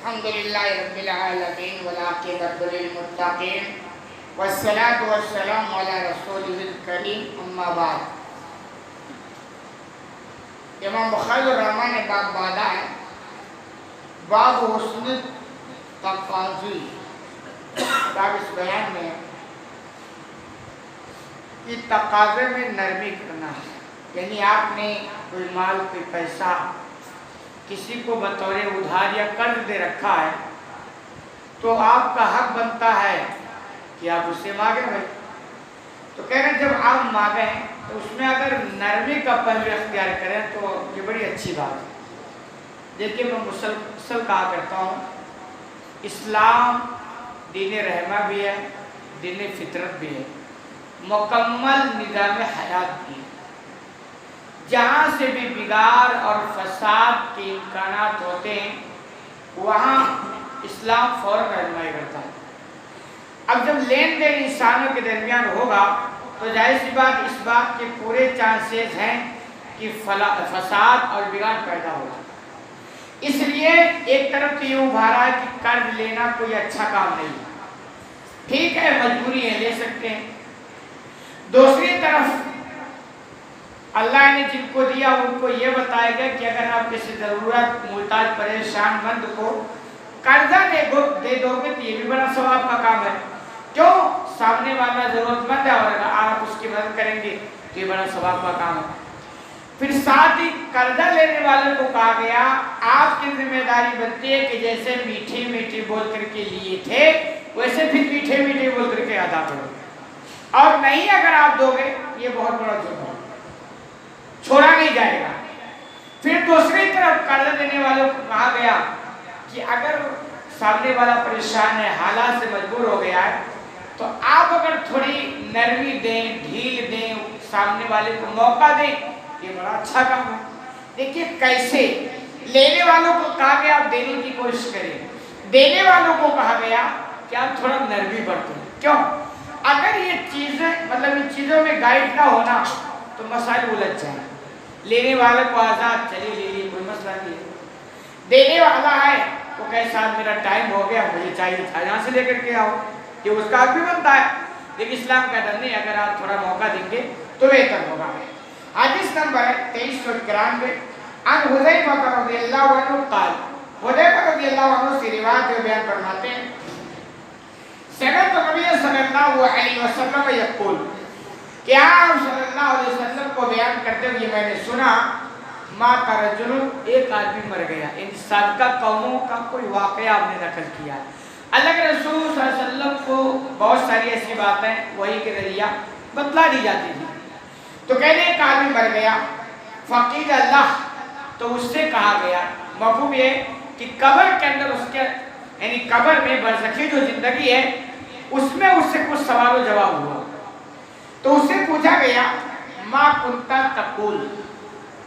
الحمد للہ رب العالمین والعاقبۃ للمتقین والصلاة والسلام علی رسولہ الکریم اما بعد. امام بخاری الرحمن نے باب باندھا ہے باب حسن تقاضی. باب اس بیان میں کہ تقاضے میں نرمی کرنا ہے، یعنی آپ نے کوئی مال کوئی پیسہ کسی کو بطور ادھار یا قرض دے رکھا ہے تو آپ کا حق بنتا ہے کہ آپ اس سے مانگیں بھائی. تو کہہ رہے ہیں جب آپ مانگیں تو اس میں اگر نرمی کا پہلو اختیار کریں تو یہ بڑی اچھی بات ہے. دیکھیے میں مسلسل کہا کرتا ہوں، اسلام دین رحمہ بھی ہے، دین فطرت بھی ہے، مکمل نظام حیات بھی ہے. جہاں سے بھی بگاڑ اور فساد کے امکانات ہوتے ہیں وہاں اسلام فوراً رہنمائی کرتا ہے. اب جب لین دین انسانوں کے درمیان ہوگا تو ظاہر سی بات اس بات کے پورے چانسز ہیں کہ فساد اور بگاڑ پیدا ہوگا. اس لیے ایک طرف تو یہ ابھارا ہے کہ قرض لینا کوئی اچھا کام نہیں، ٹھیک ہے مجبوری ہے لے سکتے ہیں. دوسری طرف اللہ نے جن کو دیا ان کو یہ بتایا گیا کہ اگر آپ کسی ضرورت محتاج پریشان مند کو قرضہ دے دو گے تو یہ بھی بڑا ثواب کا کام ہے. کیوں؟ سامنے والا ضرورت مند ہے اور اگر آپ اس کی مدد کریں گے تو یہ بڑا ثواب کا کام ہے. پھر ساتھ ہی قرضہ لینے والوں کو کہا گیا آپ کی ذمہ داری بنتی ہے کہ جیسے میٹھے میٹھے بول کر کے لیے تھے ویسے پھر میٹھے میٹھے بول کر کے ادا کرو، اور نہیں اگر آپ دو گے یہ بہت بڑا جرم ہے، چھوڑا نہیں جائے گا. پھر دوسری طرف قرض دینے والوں کو کہا گیا کہ اگر سامنے والا پریشان ہے، حالات سے مجبور ہو گیا ہے، تو آپ اگر تھوڑی نرمی دیں، ڈھیل دیں، سامنے والے کو موقع دیں، یہ بڑا اچھا کام ہے. دیکھیے کیسے لینے والوں کو کہا گیا آپ دینے کی کوشش کریں، دینے والوں کو کہا گیا کہ آپ تھوڑا نرمی برتیں. کیوں؟ اگر یہ چیزیں ان چیزوں میں گائیڈ نہ ہونا تو مسائل الجھ جائیں. لینے والے کو آزاد چلیے لے لیے کوئی مسئلہ نہیں ہے، دینے والا ہے وہ کہے صاحب میرا ٹائم ہو گیا مجھے چاہیے تھا یہاں سے لے کر کے آؤ، یہ اس کا حق بھی بنتا ہے. لیکن اسلام کہتا نہیں اگر آپ تھوڑا موقع دیں گے تو بہتر ہوگا. حدیث نمبر ہے 2391 عن حذیفہ رضی اللہ عنہ قال. حذیفہ رضی اللہ عنہ سے روایت میں بیان فرماتے ہیں سمعت نبی صلی اللہ علیہ وسلم یقول کہ آپ صلی اللہ علیہ وسلم کو بیان کرتے ہوئے میں نے سنا مات رجل، ایک آدمی مر گیا. ان سابقہ قوموں کا کوئی واقعہ آپ نے نقل کیا. اللہ کے رسول صلی اللہ علیہ وسلم کو بہت ساری ایسی باتیں وحی کے ذریعہ بتلا دی جاتی تھی. تو کہنے ایک آدمی مر گیا، فقید اللہ، تو اس سے کہا گیا مفہوم یہ کہ قبر کے اندر اس کے یعنی قبر میں برزخی جو زندگی ہے اس میں اس سے کچھ سوال و جواب ہوا. تو اس سے پوچھا گیا ما کنتا تقول،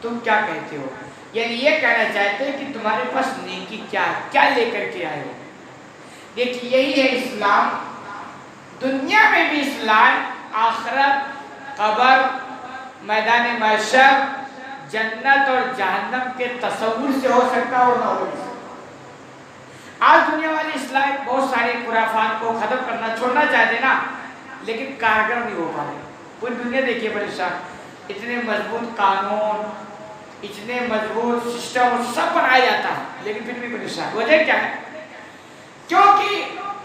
تم کیا کہتے ہو، یعنی یہ کہنا چاہتے ہیں کہ تمہارے پاس نیکی کیا ہے، کیا لے کر کے آئے ہو. دیکھیے یہی ہے اسلام. دنیا میں بھی اصلاح، آخرت، قبر، میدان محشر، جنت اور جہنم کے تصور سے ہو سکتا اور نہ ہو سکتا. آج دنیا والی اصلاح بہت سارے خرافات کو ختم کرنا چھوڑنا چاہتے نا، لیکن کارگر نہیں ہو پا رہے. پوری دنیا دیکھیے پریشان، اتنے مضبوط قانون، اتنے مضبوط سسٹم سب بنایا جاتا ہے لیکن پھر بھی پریشان. وجہ کیا ہے؟ کیونکہ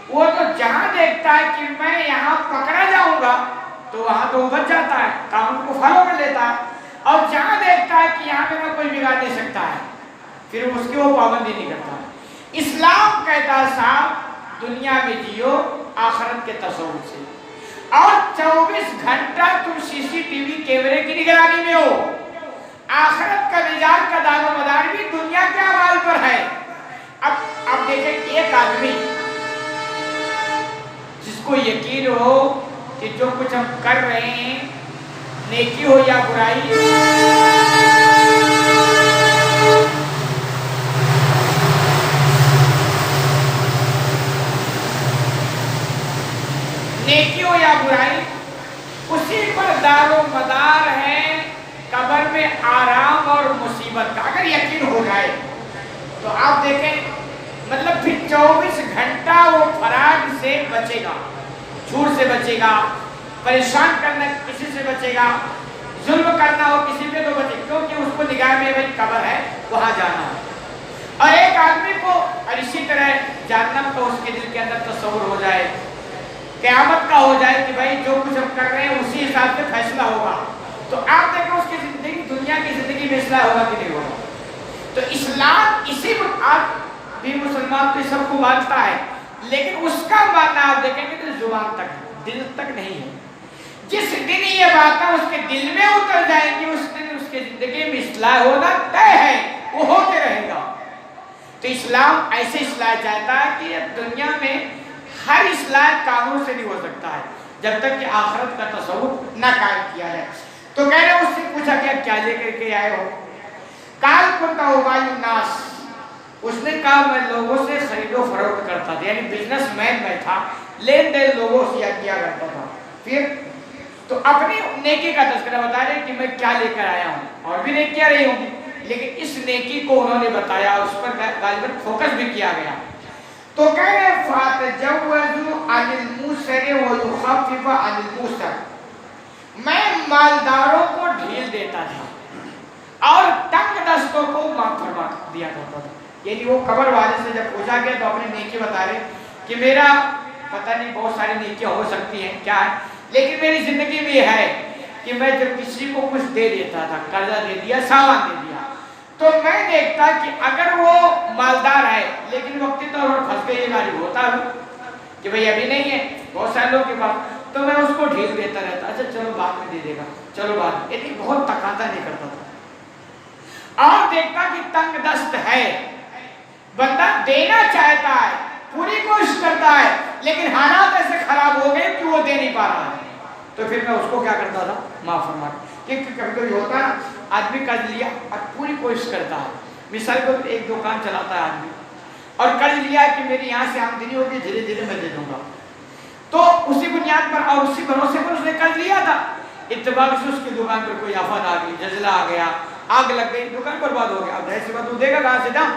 وہ تو جہاں دیکھتا ہے کہ میں یہاں پکڑا جاؤں گا تو وہاں تو بچ جاتا ہے، قانون کو فالو کر لیتا ہے، اور جہاں دیکھتا ہے کہ یہاں پہ میں کوئی بگاڑ نہیں سکتا ہے پھر اس کی وہ پابندی نہیں کرتا. اسلام کہتا ہے صاحب دنیا میں جیو آخرت کے تصور سے، اور 24 گھنٹہ تم CCTV کیمرے کی نگرانی میں ہو. آخرت کا نجات کا دار و مدار بھی دنیا کے اعمال پر ہے. اب دیکھیں ایک آدمی جس کو یقین ہو کہ جو کچھ ہم کر رہے ہیں نیکی ہو یا برائی، نیکی ہو یا برائی اسی پر دار و مدار ہے قبر میں آرام اور مصیبت کا. اگر یقین ہو جائے تو آپ دیکھیں مطلب پھر 24 گھنٹہ وہ فراڈ سے بچے گا، جھوٹ سے بچے گا، پریشان کرنا کسی سے بچے گا، ظلم کرنا ہو کسی پہ تو بچے گا، کیونکہ اس کو نگاہ میں بھائی قبر ہے وہاں جانا ہے۔ اور ایک آدمی کو اور اسی طرح جہنم کا اس کے دل کے اندر تصور ہو جائے، قیامت کا ہو جائے کہ بھائی جو کچھ ہم کر رہے ہیں اسی حساب سے فیصلہ ہوگا، تو آپ دیکھیں اس کی زندگی دنیا کی زندگی میں اصلاح ہوگا کہ نہیں ہوگا۔ تو اسلام اسی آپ بھی مسلمان تو سب کو مانتا ہے، لیکن اس کا ماننا آپ دیکھیں گے تو زبان تک، دل تک نہیں ہے۔ جس دن یہ باتیں اس کے دل میں اتر جائیں گی اس دن اس کے زندگی میں اصلاح ہونا طے ہے، وہ ہوتے رہے گا۔ تو اسلام ایسے اصلاح چاہتا ہے کہ دنیا میں ہر اصلاح قانون سے نہیں ہو سکتا ہے جب تک کہ آخرت کا تصور نہ قائم کیا جائے۔ تو کہہ رہے اس سے پوچھا کیا لے کر کے آئے ہو؟ کال کنتا ابائی الناس، اس نے کہا میں لوگوں سے خرید و فروخت کرتا تھا، یعنی بزنس مین میں تھا، لین دین لوگوں سے کیا کرتا تھا۔ پھر تو اپنی نیکی کا تذکرہ بتا رہے کہ میں کیا لے کر آیا ہوں، اور بھی نیکیاں رہی ہوں گی، لیکن اس نیکی کو انہوں نے بتایا، اس پر غالباً فوکس بھی کیا گیا۔ تو کہہ رہے فَاتَجَوَّزُوا عَنِ الْمُوسَرِ وَيُخَفِّفَ عَنِ الْمُوسَرِ، میں مالداروں کو ڈھیل دیتا تھا اور تنگ دستوں کو معاف فرما دیا کرتا تھا۔ یعنی وہ قبر والے سے جب پوچھا گیا تو اپنی نیکی بتا رہے کہ میرا پتہ نہیں بہت ساری نیکیاں ہو سکتی ہیں کیا ہے، لیکن میری زندگی میں یہ ہے کہ میں جب کسی کو کچھ دے دیتا تھا، قرضہ دے دیا، سامان دے دیا، تو میں دیکھتا کہ اگر وہ مالدار ہے لیکن وقتی طور پر پھنس گئی غالب ہوتا ہے کہ بھئی ابھی نہیں ہے بہت سارے لوگ کے پاس، تو میں اس کو ڈھیل دیتا رہتا، اچھا چلو بعد میں دے دے گا، چلو بعد میں، یعنی بہت تقاضا نہیں کرتا تھا۔ اور دیکھتا کہ تنگ دست ہے، بندہ دینا چاہتا ہے، پوری کوشش کرتا ہے، لیکن حالات ایسے خراب ہو گئے کہ وہ دے نہیں پا رہا ہے، تو پھر میں اس کو کیا کرتا تھا؟ معاف فرما۔ کیونکہ کبھی کبھی ہوتا ہے آدمی قرض لیا اور پوری کوشش کرتا ہے، مثال کو ایک دکان چلاتا ہے آدمی اور قرض لیا کہ میری یہاں سے آمدنی ہوگی دھیرے دھیرے میں دے دوں گا، تو اسی بنیاد پر اور اسی بھروسے پر اس نے قرض لیا تھا، اتفاق سے اس کی دکان پر کوئی آفت آ گئی، زلزلہ آ گیا، آگ لگ گئی، دکان برباد ہو گیا، اب ایسی بات وہ دے گا کہاں سے نا؟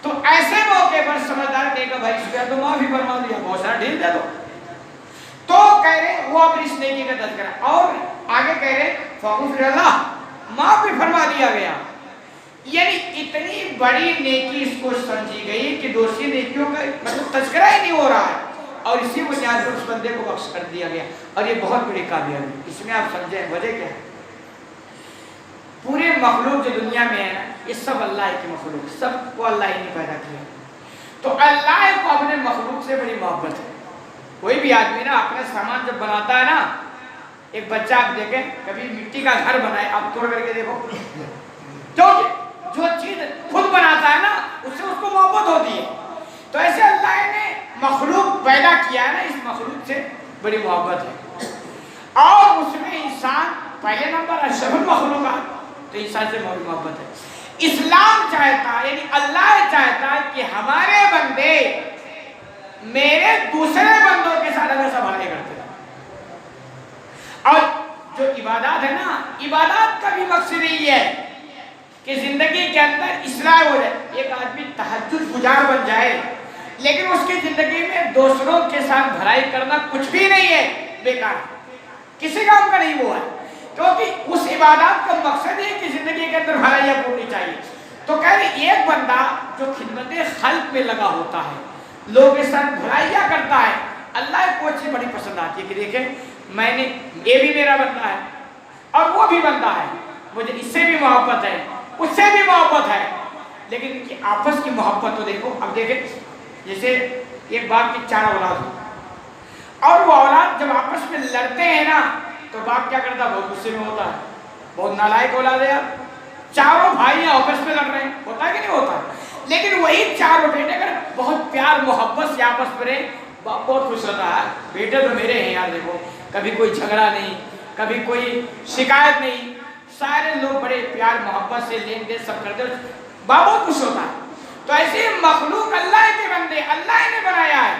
تو ایسے موقع پر سمجھدار کہے گا بھائی شکریہ تو معافی فرما دیا، بہت سارا ڈھیل دے دو۔ تو کہہ رہے وہ اپنی اس نیکی کا تذکرہ، اور آگے کہہ رہے فغفر اللہ، معاف بھی فرما دیا گیا۔ یعنی اتنی بڑی نیکی اس کو سمجھی گئی کہ دوسری نیکیوں کا مطلب تذکرہ ہی نہیں ہو رہا ہے، اور اسی بنیاد پر اس بندے کو بخش کر دیا گیا، اور یہ بہت بڑی کامیابی۔ اس میں آپ سمجھیں وجہ کیا ہے؟ پورے مخلوق جو دنیا میں ہے نا، یہ سب اللہ کی مخلوق، سب کو اللہ ہی نے پیدا کیا، تو اللہ کو اپنے مخلوق سے بڑی محبت ہے۔ کوئی بھی آدمی نا اپنا سامان جب بناتا ہے نا، ایک بچہ آپ دیکھیں کبھی مٹی کا گھر بنائے، آپ توڑ کر کے دیکھو، جو چیز خود بناتا ہے نا اس سے اس کو محبت ہوتی ہے، تو ایسے اللہ نے مخلوق پیدا کیا ہے نا، اس مخلوق سے بڑی محبت ہے، اور اس میں انسان پہلے نمبر اشرف المخلوقات، تو انسان سے بڑی محبت ہے۔ اسلام چاہتا ہے، یعنی اللہ چاہتا ہے کہ ہمارے بندے میرے دوسرے بندوں کے ساتھ اگر سنبھالے کرتے ہیں، اور جو عبادات ہے نا، عبادات کا بھی مقصد یہی ہے کہ زندگی کے اندر اصلاح ہو جائے۔ ایک آدمی تہجد گزار بن جائے لیکن اس کی زندگی میں دوسروں کے ساتھ بھلائی کرنا کچھ بھی نہیں ہے، بیکار، کسی کام کا نہیں وہ ہے، کیونکہ اس عبادات کا مقصد ہے کہ زندگی کے اندر بھلائیاں پورنی چاہیے۔ تو کہہ رہے ایک بندہ جو خدمت خلق میں لگا ہوتا ہے، لوگ کے ساتھ بھلائیاں کرتا ہے، اللہ کو اچھی بڑی پسند آتی ہے کہ دیکھیں میں نے، یہ بھی میرا بندہ ہے اور وہ بھی بندہ ہے، مجھے اس سے بھی محبت ہے، اس سے بھی محبت ہے، لیکن ان کی آپس کی محبت تو دیکھو۔ اب دیکھیں جیسے ایک باپ کی 4 اولاد ہو، اور وہ اولاد جب آپس میں لڑتے ہیں نا تو باپ کیا کرتا ہے؟ بہت غصے میں ہوتا ہے، بہت نالائق اولاد ہے یار، چاروں بھائی آپس میں لڑ رہے ہیں، ہوتا ہے کہ نہیں ہوتا؟ لیکن وہی 4 بیٹے اگر بہت پیار محبت سے آپس میں رہے، باپ بہت خوش ہوتا ہے، بیٹے تو میرے ہیں یار، دیکھو کبھی کوئی جھگڑا نہیں، کبھی کوئی شکایت نہیں، سارے لوگ بڑے پیار محبت سے لین دین سب کرتے ہیں، باپ بہت خوش ہوتا ہے۔ تو ایسے مخلوق اللہ کے بندے اللہ نے بنایا ہے،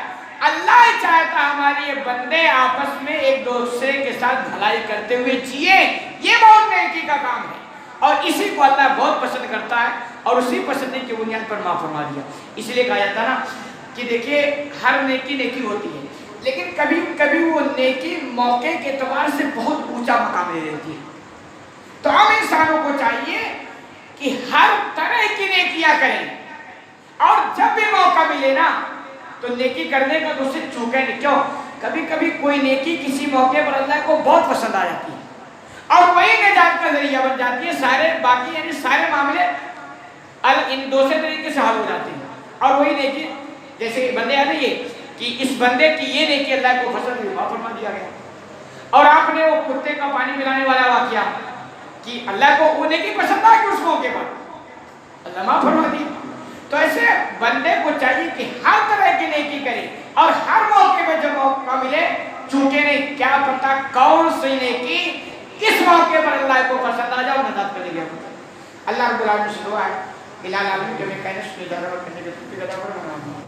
اللہ چاہتا ہماری یہ بندے آپس میں ایک دوسرے کے ساتھ بھلائی کرتے ہوئے جیے، یہ بہت نیکی کا کام ہے، اور اسی کو اللہ بہت پسند کرتا ہے۔ اور اسی پسندی کی بنیاد پر معاف فرما دیا. اس لیے کہا جاتا نا کہ دیکھیے ہر نیکی نیکی ہوتی ہے، لیکن کبھی کبھی وہ نیکی موقع کے اعتبار سے بہت اونچا مقام لے لیتی ہے. تو ہم انسانوں کو چاہیے کہ ہر طرح کی نیکیاں کریں، اور جب بھی موقع ملے نا تو نیکی کرنے کا تو اسے چوکے نہیں. کیوں؟ کبھی کبھی کوئی نیکی کسی موقع پر اللہ کو بہت پسند آ جاتی ہے اور وہی نجات کا ذریعہ بن جاتی ہے. سارے باقی یعنی سارے معاملے ان دوسرے طریقے سے حل ہو جاتے ہیں، اور وہی نیکی جیسے بندے آ رہی ہے کہ اس بندے کی یہ نیکی اللہ کو پسند ہوئی، معاف فرما دیا گیا. اور آپ نے وہ کتے کا پانی پلانے والا واقعہ کہ اللہ کو وہ نیکی پسند آ کہ اس موقع پر اللہ معاف فرما دی. تو ایسے بندے کو چاہیے کہ ہر طرح کی نیکی کرے اور ہر موقع میں جب موقع ملے، چونکہ نہیں کیا پتا کون سی نیکی کس موقع پر اللہ کو پسند آ جائے اور نجات کرے گا. اللہ رب العالمین سے دعا ہے بلال عالمین کے میں کہنے سے جا رہا ہوں